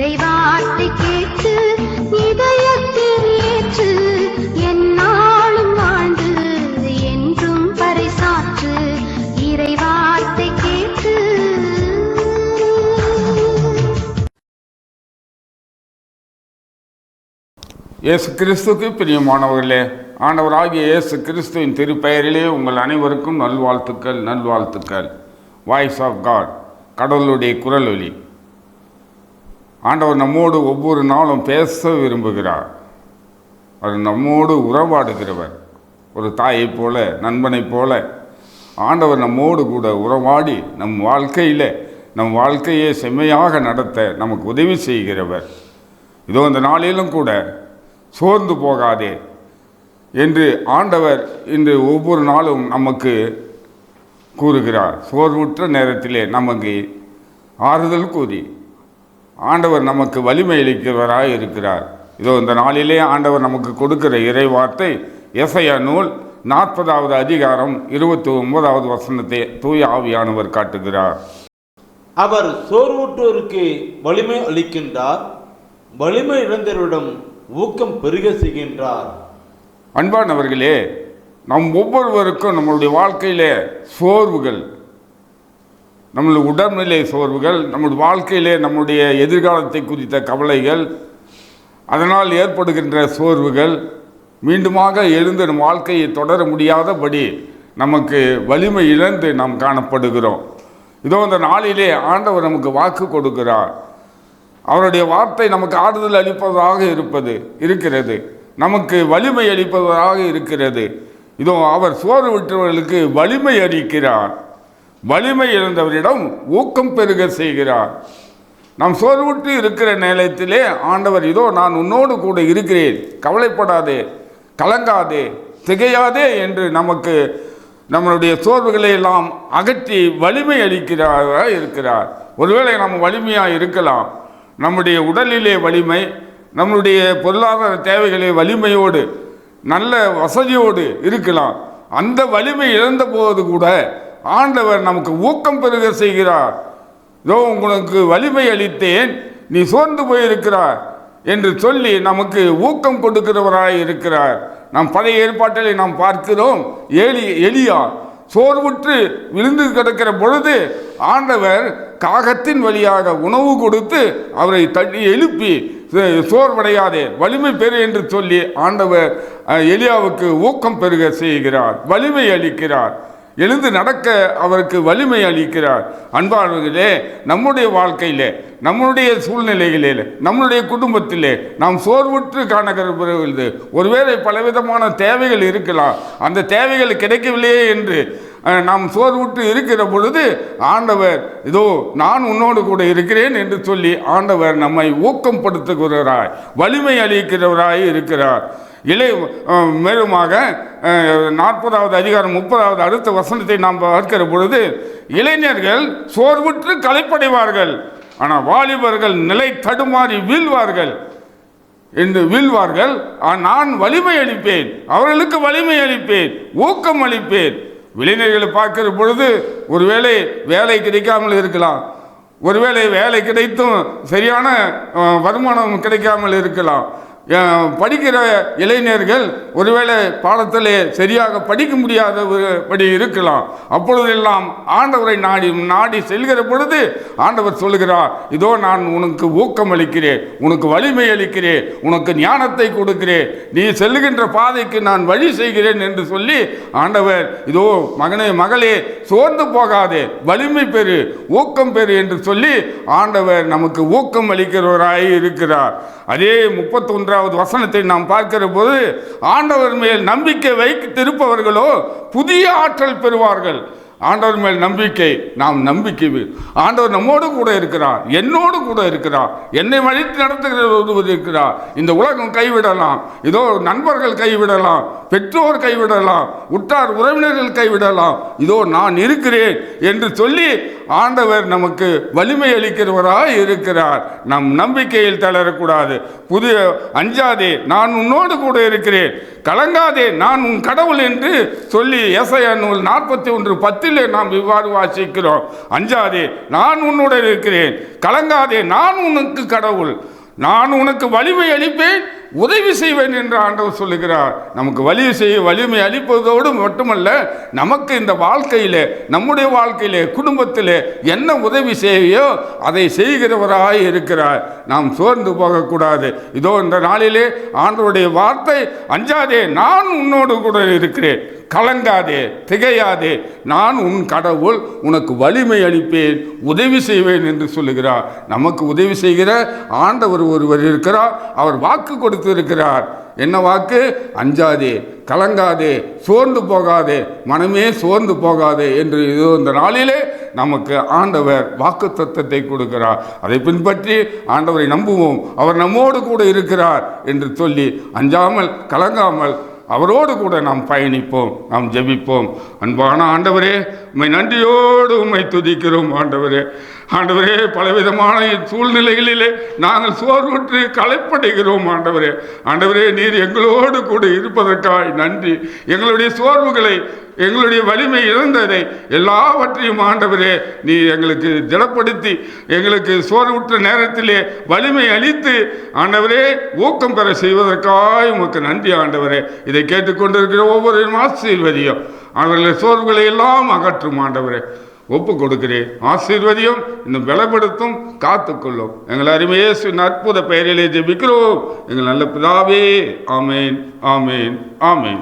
இறைவார்த்தை கேட்டு இதயத்தில் ஏற்று என்னாலும் வாழ்ந்து என்றும் பறைசாற்று இறைவார்த்தை கேட்டு. இயேசு கிறிஸ்துவுக்கு பிரியமானவர்களே, ஆண்டவராகிய இயேசு கிறிஸ்துவின் திருப்பெயரிலே உங்கள் அனைவருக்கும் நல்வாழ்த்துக்கள். வாய்ஸ் ஆஃப் காட், கடவுளுடைய குரல் ஒலி. ஆண்டவர் நம்மோடு ஒவ்வொரு நாளும் பேச விரும்புகிறார். அவர் நம்மோடு உறவாடுகிறவர். ஒரு தாயைப் போல, நண்பனைப் போல ஆண்டவர் நம்மோடு கூட உறவாடி நம் வாழ்க்கையை செம்மையாக நடத்த நமக்கு உதவி செய்கிறவர். இதோ இந்த நாளிலும் கூட சோர்ந்து போகாதே என்று ஆண்டவர் இன்று ஒவ்வொரு நாளும் நமக்கு கூறுகிறார். சோர்வுற்ற நேரத்திலே நமக்கு ஆறுதல் கூறி ஆண்டவர் நமக்கு வலிமை அளிக்கிறவராய் இருக்கிறார். இதோ இந்த நாளிலே ஆண்டவர் நமக்கு கொடுக்கிற இறை வார்த்தை எசையா நூல் 40வது அதிகாரம் 29வது வசனத்தை தூய ஆவியானவர் காட்டுகிறார். அவர் சோர்வுற்றோருக்கு வலிமை அளிக்கின்றார், வலிமை இழந்தவரிடம் ஊக்கம் பெருக செய்கின்றார். அன்பானவர்களே, நம் ஒவ்வொருவருக்கும் நம்மளுடைய வாழ்க்கையிலே சோர்வுகள், நம்மளுடைய உடல்நிலை சோர்வுகள், நம்முடைய வாழ்க்கையிலே நம்முடைய எதிர்காலத்தை குறித்த கவலைகள், அதனால் ஏற்படுகின்ற சோர்வுகள் மீண்டுமாக எழுந்து நம் வாழ்க்கையை தொடர முடியாதபடி நமக்கு வலிமை இழந்து நாம் காணப்படுகிறோம். இதோ இந்த நாளிலே ஆண்டவர் நமக்கு வாக்கு கொடுக்கிறார். அவருடைய வார்த்தை நமக்கு ஆறுதல் அளிப்பதாக இருக்கிறது, நமக்கு வலிமை அளிப்பதாக இருக்கிறது. இதோ அவர் சோர்வு விட்டவர்களுக்கு வலிமை அளிக்கிறார், வலிமை இழந்தவரிடம் ஊக்கம் பெருக செய்கிறார். நாம் சோர்வுற்று இருக்கிற நேரத்திலே ஆண்டவர் இதோ நான் உன்னோடு கூட இருக்கிறேன், கவலைப்படாதே, கலங்காதே, திகையாதே என்று நமக்கு நம்மளுடைய சோர்வுகளை எல்லாம் அகற்றி வலிமை அளிக்கிறாராக இருக்கிறார். ஒருவேளை நம்ம வலிமையாக இருக்கலாம், நம்முடைய உடலிலே வலிமை, நம்முடைய பொருளாதார தேவைகளே வலிமையோடு நல்ல வசதியோடு இருக்கலாம். அந்த வலிமை இழந்த போது கூட ஆண்டவர் நமக்கு ஊக்கம் பெருக செய்கிறார். இதோ உங்களுக்கு வலிமை அளித்தேன், நீ சோர்ந்து போயிருக்கிறார் என்று சொல்லி நமக்கு ஊக்கம் கொடுக்கிறவராய் இருக்கிறார். நாம் பழைய ஏற்பாட்டிலே நாம் பார்க்கிறோம், எலியா சோர்வுற்று விழுந்து கிடக்கிற பொழுது ஆண்டவர் காகத்தின் வழியாக உணவு கொடுத்து அவரை தட்டி எழுப்பி சோர்வடையாதே, வலிமை பெறு என்று சொல்லி ஆண்டவர் எலியாவுக்கு ஊக்கம் பெருக செய்கிறார், வலிமை அளிக்கிறார், எழுந்து நடக்க அவருக்கு வலிமை அளிக்கிறார். அன்பானவர்களே, நம்முடைய வாழ்க்கையிலே, நம்முடைய சூழ்நிலைகளிலே, நம்முடைய குடும்பத்திலே நாம் சோர்வுற்று காணப்படுகிறது. ஒருவேளை பலவிதமான தேவைகள் இருக்கலாம், அந்த தேவைகள் கிடைக்கவில்லையே என்று நாம் சோர்வுற்று இருக்கிற பொழுது ஆண்டவர் இதோ நான் உன்னோடு கூட இருக்கிறேன் என்று சொல்லி ஆண்டவர் நம்மை ஊக்கப்படுத்துகிறவராய், வலிமை அளிக்கிறவராய் இருக்கிறார். மேலுமாக 40வது அதிகாரம் 30வது அடுத்த வசனத்தை நாம் பார்க்கிற பொழுது, இளைஞர்கள் சோர்வுற்று களைப்படைவார்கள், ஆனால் வாலிபர்கள் நிலை தடுமாறி வீழ்வார்கள். நான் வலிமை அளிப்பேன், அவர்களுக்கு வலிமை அளிப்பேன், ஊக்கம் அளிப்பேன். இளைஞர்களை பார்க்கிற பொழுது ஒருவேளை வேலை கிடைக்காமல் இருக்கலாம், ஒருவேளை வேலை கிடைத்தும் சரியான வருமானம் கிடைக்காமல் இருக்கலாம். படிக்கிற இளைஞர்கள் ஒருவேளை பாடத்திலே சரியாக படிக்க முடியாதபடி இருக்கலாம். அப்பொழுதெல்லாம் ஆண்டவரை நாடி செல்கிற பொழுது ஆண்டவர் சொல்லுகிறார், இதோ நான் உனக்கு ஊக்கம் அளிக்கிறேன், உனக்கு வலிமை அளிக்கிறேன், உனக்கு ஞானத்தை கொடுக்கிறேன், நீ செல்லுகின்ற பாதைக்கு நான் வழி செய்கிறேன் என்று சொல்லி ஆண்டவர் இதோ மகனே மகளே சோர்ந்து போகாதே, வலிமை பெறு, ஊக்கம் பெறு என்று சொல்லி ஆண்டவர் நமக்கு ஊக்கம் அளிக்கிறவராய் இருக்கிறார். அதே 31வது வசனத்தை நாம் பார்க்கிற போது, ஆண்டவர் மேல் நம்பிக்கை வைத்திருப்பவர்களோ புதிய ஆற்றல் பெறுவார்கள். ஆண்டவர் மேல் நம்பிக்கை, நாம் நம்பிக்கை, ஆண்டவர் நம்மோடு கூட இருக்கிறார், என்னோடு கூட இருக்கிறார், என்னை வழித்து நடத்துகிறவர் இருக்கிறார். இந்த உலகம் கைவிடலாம், இதோ நண்பர்கள் கைவிடலாம், பெற்றோர் கைவிடலாம், உற்றார் உறவினர்கள் கைவிடலாம், இதோ நான் இருக்கிறேன் என்று சொல்லி ஆண்டவர் நமக்கு வலிமை அளிக்கிறவராய் இருக்கிறார். நம் நம்பிக்கையில் தளரக்கூடாது. அஞ்சாதே, நான் உன்னோடு கூட இருக்கிறேன், கலங்காதே, நான் உன் கடவுள் என்று சொல்லி ஏசாயா நூல் 41:10 நாம் இவ்வாறு வாசிக்கிறோம். அஞ்சாதே, நான் உன்னுடன் இருக்கிறேன், கலங்காதே, நான் உனக்கு கடவுள், நான் உனக்கு வலிமை அளிப்பேன், உதவி செய்வேன் என்று ஆண்டவர் சொல்லுகிறார். நமக்கு வலிமை அளிப்பதோடு மட்டுமல்ல, நமக்கு இந்த வாழ்க்கையிலே, நம்முடைய வாழ்க்கையிலே, குடும்பத்திலே என்ன உதவி செய்யோ அதை செய்கிறவராய் இருக்கிறார். நாம் சோர்ந்து போகக்கூடாது. இதோ இந்த நாளிலே ஆண்டவருடைய வார்த்தை, அஞ்சாதே, நான் உன்னோடு கூட இருக்கிறேன், கலங்காதே, திகையாதே, நான் உன் கடவுள், உனக்கு வலிமை அளிப்பேன், உதவி செய்வேன் என்று சொல்லுகிறார். நமக்கு உதவி செய்கிற ஆண்டவர் ஒருவர் இருக்கிறார். அவர் வாக்கு கொடுத்திருக்கிறார். என்ன வாக்கு? அஞ்சாதே, கலங்காதே, சோர்ந்து போகாதே, மனமே சோர்ந்து போகாதே என்று இதோ இந்த நாளிலே நமக்கு ஆண்டவர் வாக்கு தத்தத்தை கொடுக்கிறார். அதை பின்பற்றி ஆண்டவரை நம்புவோம். அவர் நம்மோடு கூட இருக்கிறார் என்று சொல்லி அஞ்சாமல் கலங்காமல் அவரோடு கூட நாம் பயணிப்போம், நாம் ஜெபிப்போம். அன்பான ஆண்டவரே, உம்மை நன்றியோடு உம்மை துதிக்கிறோம். ஆண்டவரே, பலவிதமான சூழ்நிலைகளிலே நாங்கள் சோர்வுற்று களைப்படைகிறோம். ஆண்டவரே, நீர் எங்களோடு கூட இருப்பதற்காய் நன்றி. எங்களுடைய சோர்வுகளை, எங்களுடைய வலிமை இழந்ததை எல்லாவற்றையும் ஆண்டவரே நீ எங்களுக்கு திடப்படுத்தி, எங்களுக்கு சோர்வுற்ற நேரத்திலே வலிமை அளித்து ஆண்டவரே ஊக்கம் பெற செய்வதற்காய் உமக்கு நன்றி. ஆண்டவரே, இதை கேட்டுக்கொண்டிருக்கிற ஒவ்வொரு ஆசீர்வதியும் அவர்களுடைய சோர்வுகளை எல்லாம் அகற்றும். ஆண்டவரே, ஒப்பு கொடுக்கிறேன். ஆசீர்வதியும், இன்னும் பலப்படுத்தும், காத்துக்கொள்ளும். எங்கள் அருமை இயேசுவின் அற்புத பெயரிலே ஜெபிக்கிறோம் எங்கள் நல்ல பிதாவே. ஆமேன், ஆமேன், ஆமேன்.